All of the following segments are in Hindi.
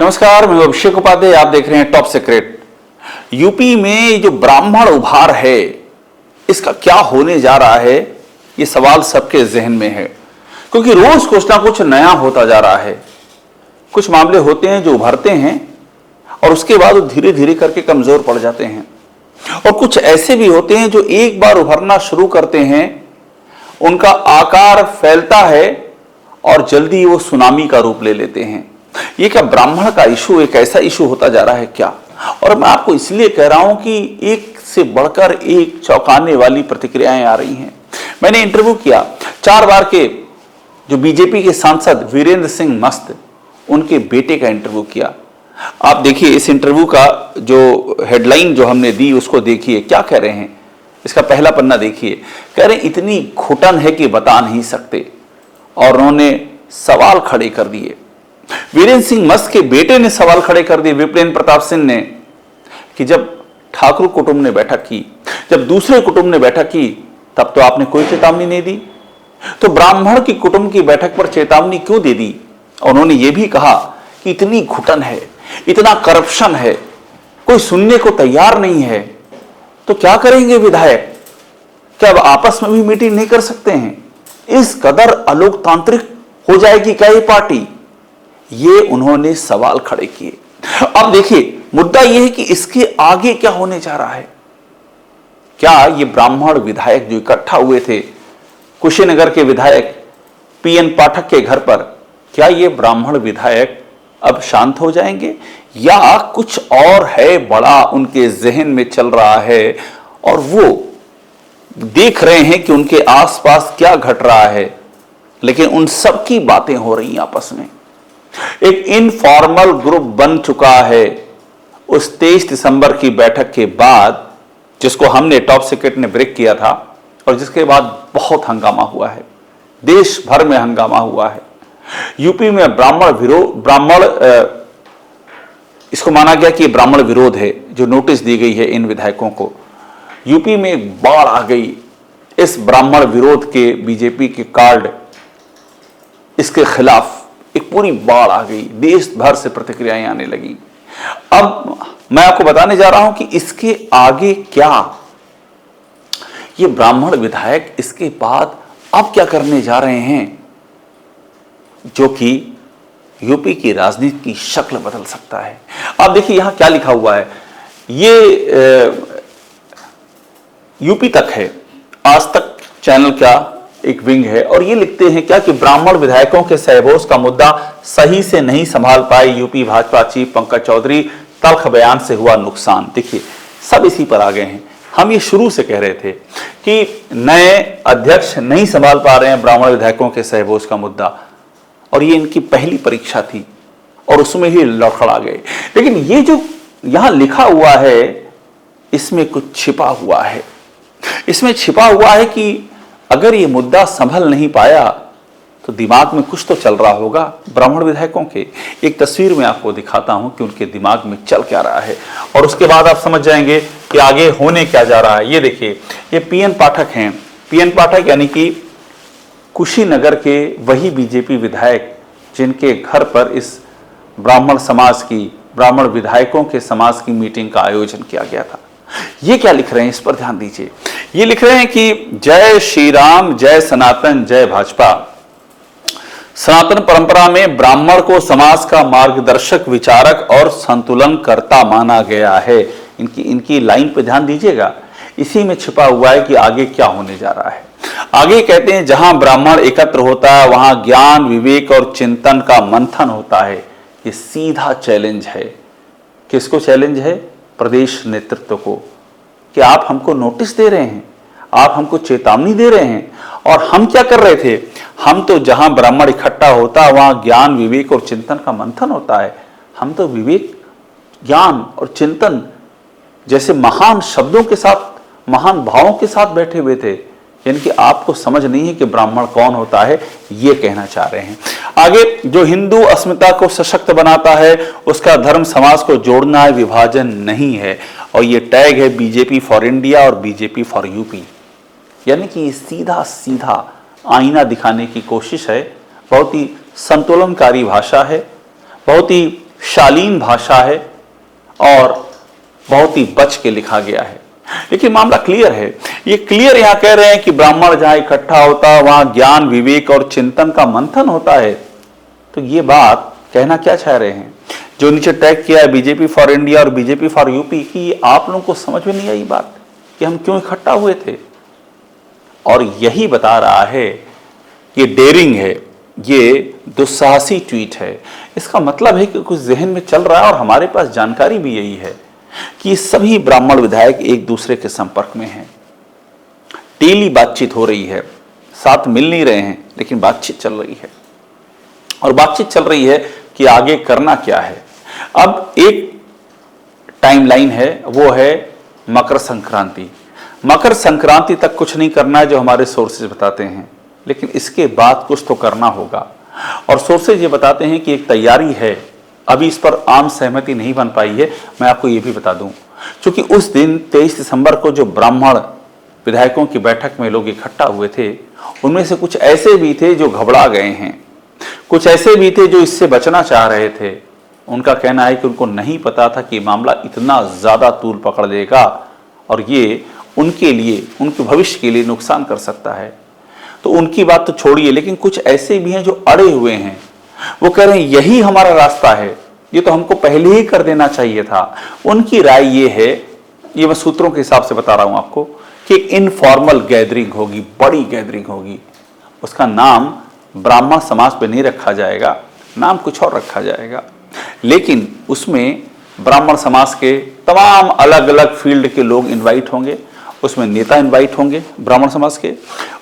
नमस्कार, मैं अभिषेक उपाध्याय। आप देख रहे हैं टॉप सीक्रेट। यूपी में जो ब्राह्मण उभार है, इसका क्या होने जा रहा है, ये सवाल सबके जहन में है, क्योंकि रोज कुछ ना कुछ नया होता जा रहा है। कुछ मामले होते हैं जो उभरते हैं और उसके बाद वो धीरे धीरे करके कमजोर पड़ जाते हैं, और कुछ ऐसे भी होते हैं जो एक बार उभरना शुरू करते हैं, उनका आकार फैलता है और जल्दी वो सुनामी का रूप ले लेते हैं। ये क्या ब्राह्मण का इशू एक ऐसा इशू होता जा रहा है क्या? और मैं आपको इसलिए कह रहा हूं कि एक से बढ़कर एक चौंकाने वाली प्रतिक्रियाएं आ रही हैं। मैंने इंटरव्यू किया 4 बार के जो बीजेपी के सांसद वीरेंद्र सिंह मस्त, उनके बेटे का इंटरव्यू किया। आप देखिए इस इंटरव्यू का जो हेडलाइन जो हमने दी उसको देखिए, क्या कह रहे हैं। इसका पहला पन्ना देखिए। कह रहे हैं इतनी घुटन है कि बता नहीं सकते, और उन्होंने सवाल खड़े कर दिए। वीरेंद्र सिंह मस्त के बेटे ने सवाल खड़े कर दिए, विप्रेंद्र प्रताप सिंह ने, कि जब ठाकुर कुटुंब ने बैठक की, जब दूसरे कुटुंब ने बैठक की, तब तो आपने कोई चेतावनी नहीं दी, तो ब्राह्मण की कुटुंब की बैठक पर चेतावनी क्यों दे दी? उन्होंने ये भी कहा कि इतनी घुटन है, इतना करप्शन है, कोई सुनने को तैयार नहीं है, तो क्या करेंगे विधायक? क्या अब आपस में भी मीटिंग नहीं कर सकते हैं? इस कदर अलोकतांत्रिक हो जाएगी क्या ये पार्टी? ये उन्होंने सवाल खड़े किए। अब देखिए मुद्दा यह है कि इसके आगे क्या होने जा रहा है। क्या ये ब्राह्मण विधायक जो इकट्ठा हुए थे कुशीनगर के विधायक पीएन पाठक के घर पर, क्या ये ब्राह्मण विधायक अब शांत हो जाएंगे, या कुछ और है बड़ा उनके जहन में चल रहा है और वो देख रहे हैं कि उनके आसपास क्या घट रहा है, लेकिन उन सब की बातें हो रही आपस में। एक इनफॉर्मल ग्रुप बन चुका है उस 23 दिसंबर की बैठक के बाद, जिसको हमने टॉप सीक्रेट ने ब्रेक किया था, और जिसके बाद बहुत हंगामा हुआ है, देश भर में हंगामा हुआ है। यूपी में ब्राह्मण इसको माना गया कि ब्राह्मण विरोध है, जो नोटिस दी गई है इन विधायकों को। यूपी में एक बाढ़ आ गई इस ब्राह्मण विरोध के, बीजेपी के कार्ड इसके खिलाफ एक पूरी बाढ़ आ गई, देश भर से प्रतिक्रियाएं आने लगी। अब मैं आपको बताने जा रहा हूं कि इसके आगे क्या, ये ब्राह्मण विधायक इसके बाद अब क्या करने जा रहे हैं, जो कि यूपी की राजनीति की शक्ल बदल सकता है। अब देखिए यहां क्या लिखा हुआ है, ये यूपी तक है, आज तक चैनल का एक विंग है, और ये लिखते हैं क्या कि ब्राह्मण विधायकों के सहबोस का मुद्दा सही से नहीं संभाल पाए यूपी भाजपा चीफ पंकज चौधरी, तल्ख बयान से हुआ नुकसान। देखिए सब इसी पर आ गए हैं। हम ये शुरू से कह रहे थे कि नए अध्यक्ष नहीं संभाल पा रहे हैं ब्राह्मण विधायकों के सहबोस का मुद्दा, और ये इनकी पहली परीक्षा थी और उसमें ही लड़खड़ा गए। लेकिन ये जो यहां लिखा हुआ है, इसमें कुछ छिपा हुआ है। इसमें छिपा हुआ है कि अगर ये मुद्दा संभल नहीं पाया तो दिमाग में कुछ तो चल रहा होगा ब्राह्मण विधायकों के। एक तस्वीर में आपको दिखाता हूं कि उनके दिमाग में चल क्या रहा है, और उसके बाद आप समझ जाएंगे कि आगे होने क्या जा रहा है। ये देखिए, ये पीएन पाठक हैं। पीएन पाठक यानी कि कुशीनगर के वही बीजेपी विधायक जिनके घर पर इस ब्राह्मण समाज की, ब्राह्मण विधायकों के समाज की मीटिंग का आयोजन किया गया था। ये क्या लिख रहे हैं, इस पर ध्यान दीजिए। ये लिख रहे हैं कि जय श्री राम, जय सनातन, जय भाजपा। सनातन परंपरा में ब्राह्मण को समाज का मार्गदर्शक, विचारक और संतुलन कर्ता माना गया है। इनकी लाइन पे ध्यान दीजिएगा, इसी में छिपा हुआ है कि आगे क्या होने जा रहा है। आगे कहते हैं जहां ब्राह्मण एकत्र होता है वहां ज्ञान, विवेक और चिंतन का मंथन होता है। ये सीधा चैलेंज है। किसको चैलेंज है? प्रदेश नेतृत्व को, कि आप हमको नोटिस दे रहे हैं, आप हमको चेतावनी दे रहे हैं, और हम क्या कर रहे थे? हम तो जहां ब्राह्मण इकट्ठा होता है वहां ज्ञान, विवेक और चिंतन का मंथन होता है। हम तो विवेक, ज्ञान और चिंतन जैसे महान शब्दों के साथ, महान भावों के साथ बैठे हुए थे। यानी कि आपको समझ नहीं है कि ब्राह्मण कौन होता है, ये कहना चाह रहे हैं। आगे, जो हिंदू अस्मिता को सशक्त बनाता है उसका धर्म समाज को जोड़ना है, विभाजन नहीं है। और ये टैग है बीजेपी फॉर इंडिया और बीजेपी फॉर यूपी। यानी कि ये सीधा सीधा आईना दिखाने की कोशिश है। बहुत ही संतुलनकारी भाषा है, बहुत ही शालीन भाषा है और बहुत ही बच के लिखा गया है। लेकिन मामला क्लियर है, ये क्लियर यहां कह रहे हैं कि ब्राह्मण जहां इकट्ठा होता है वहां ज्ञान, विवेक और चिंतन का मंथन होता है। तो ये बात कहना क्या चाह रहे हैं? जो नीचे टैग किया है बीजेपी फॉर इंडिया और बीजेपी फॉर यूपी की, आप लोगों को समझ में नहीं आई बात कि हम क्यों इकट्ठा हुए थे? और यही बता रहा है, ये डेयरिंग है, ये दुस्साहसी ट्वीट है। इसका मतलब है कि कुछ जहन में चल रहा है और हमारे पास जानकारी भी यही है कि सभी ब्राह्मण विधायक एक दूसरे के संपर्क में हैं। डेली बातचीत हो रही है, साथ मिल नहीं रहे हैं लेकिन बातचीत चल रही है। और बातचीत चल रही है कि आगे करना क्या है। अब एक टाइमलाइन है, वो है मकर संक्रांति। मकर संक्रांति तक कुछ नहीं करना है जो हमारे सोर्सेज बताते हैं, लेकिन इसके बाद कुछ तो करना होगा। और सोर्सेज ये बताते हैं कि एक तैयारी है, अभी इस पर आम सहमति नहीं बन पाई है। मैं आपको ये भी बता दूं, क्योंकि उस दिन 23 दिसंबर को जो ब्राह्मण विधायकों की बैठक में लोग इकट्ठा हुए थे, उनमें से कुछ ऐसे भी थे जो घबरा गए हैं, कुछ ऐसे भी थे जो इससे बचना चाह रहे थे। उनका कहना है कि उनको नहीं पता था कि मामला इतना ज्यादा तूल पकड़ लेगा और ये उनके लिए, उनके भविष्य के लिए नुकसान कर सकता है। तो उनकी बात तो छोड़िए, लेकिन कुछ ऐसे भी हैं जो अड़े हुए हैं। वो कह रहे हैं यही हमारा रास्ता है, ये तो हमको पहले ही कर देना चाहिए था। उनकी राय ये है, ये मैं सूत्रों के हिसाब से बता रहा हूं आपको, कि एक इनफॉर्मल गैदरिंग होगी, बड़ी गैदरिंग होगी। उसका नाम ब्राह्मण समाज पे नहीं रखा जाएगा, नाम कुछ और रखा जाएगा, लेकिन उसमें ब्राह्मण समाज के तमाम अलग अलग फील्ड के लोग इन्वाइट होंगे। उसमें नेता इन्वाइट होंगे ब्राह्मण समाज के,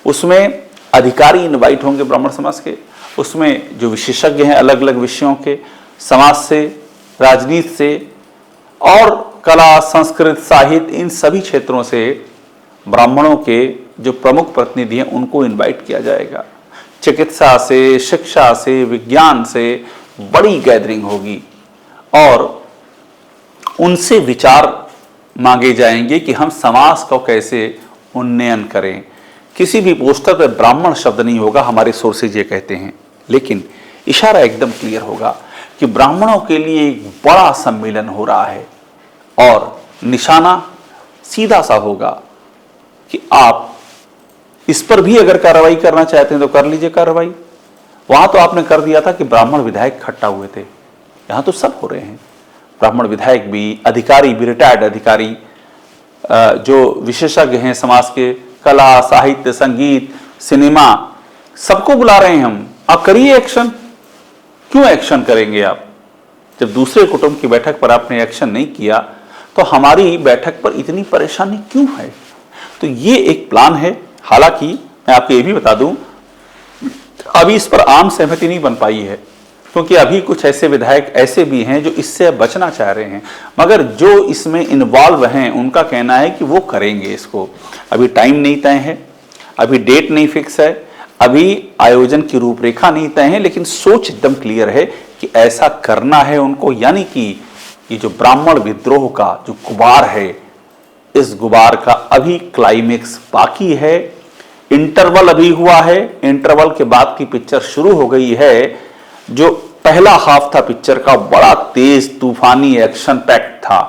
उसमें अधिकारी इन्वाइट होंगे ब्राह्मण समाज के, उसमें जो विशेषज्ञ हैं अलग अलग विषयों के, समाज से, राजनीति से और कला, संस्कृत, साहित्य, इन सभी क्षेत्रों से ब्राह्मणों के जो प्रमुख प्रतिनिधि हैं उनको इन्वाइट किया जाएगा। चिकित्सा से, शिक्षा से, विज्ञान से बड़ी गैदरिंग होगी और उनसे विचार मांगे जाएंगे कि हम समाज को कैसे उन्नयन करें। किसी भी पोस्टर पर ब्राह्मण शब्द नहीं होगा, हमारे सोर्सेज ये कहते हैं, लेकिन इशारा एकदम क्लियर होगा कि ब्राह्मणों के लिए एक बड़ा सम्मेलन हो रहा है और निशाना सीधा सा होगा कि आप इस पर भी अगर कार्रवाई करना चाहते हैं तो कर लीजिए कार्रवाई। वहां तो आपने कर दिया था कि ब्राह्मण विधायक इकट्ठा हुए थे, यहां तो सब हो रहे हैं, ब्राह्मण विधायक भी, अधिकारी भी, रिटायर्ड अधिकारी, जो विशेषज्ञ हैं समाज के, कला, साहित्य, संगीत, सिनेमा, सबको बुला रहे हैं हम। आप करिए एक्शन। क्यों एक्शन करेंगे आप? जब दूसरे कुटुंब की बैठक पर आपने एक्शन नहीं किया तो हमारी बैठक पर इतनी परेशानी क्यों है? तो ये एक प्लान है। हालांकि मैं आपको ये भी बता दूं, अभी इस पर आम सहमति नहीं बन पाई है, क्योंकि अभी कुछ ऐसे विधायक ऐसे भी हैं जो इससे बचना चाह रहे हैं, मगर जो इसमें इन्वॉल्व हैं उनका कहना है कि वो करेंगे इसको। अभी टाइम नहीं तय है, अभी डेट नहीं फिक्स है, अभी आयोजन की रूपरेखा नहीं तय है, लेकिन सोच एकदम क्लियर है कि ऐसा करना है उनको। यानी कि ये जो ब्राह्मण विद्रोह का जो गुबार है, इस गुबार का अभी क्लाइमेक्स बाकी है। इंटरवल अभी हुआ है, इंटरवल के बाद की पिक्चर शुरू हो गई है। जो पहला हाफ था पिक्चर का, बड़ा तेज तूफानी एक्शन पैक्ट था।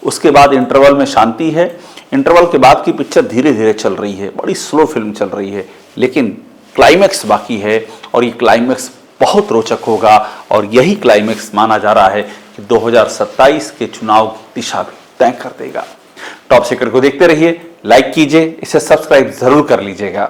उसके बाद इंटरवल में शांति है। इंटरवल के बाद की पिक्चर धीरे धीरे चल रही है, बड़ी स्लो फिल्म चल रही है, लेकिन क्लाइमेक्स बाकी है और ये क्लाइमेक्स बहुत रोचक होगा। और यही क्लाइमेक्स माना जा रहा है कि 2027 के चुनाव की दिशा भी तय कर देगा। टॉप सीक्रेट को देखते रहिए, लाइक कीजिए, इसे सब्सक्राइब जरूर कर लीजिएगा।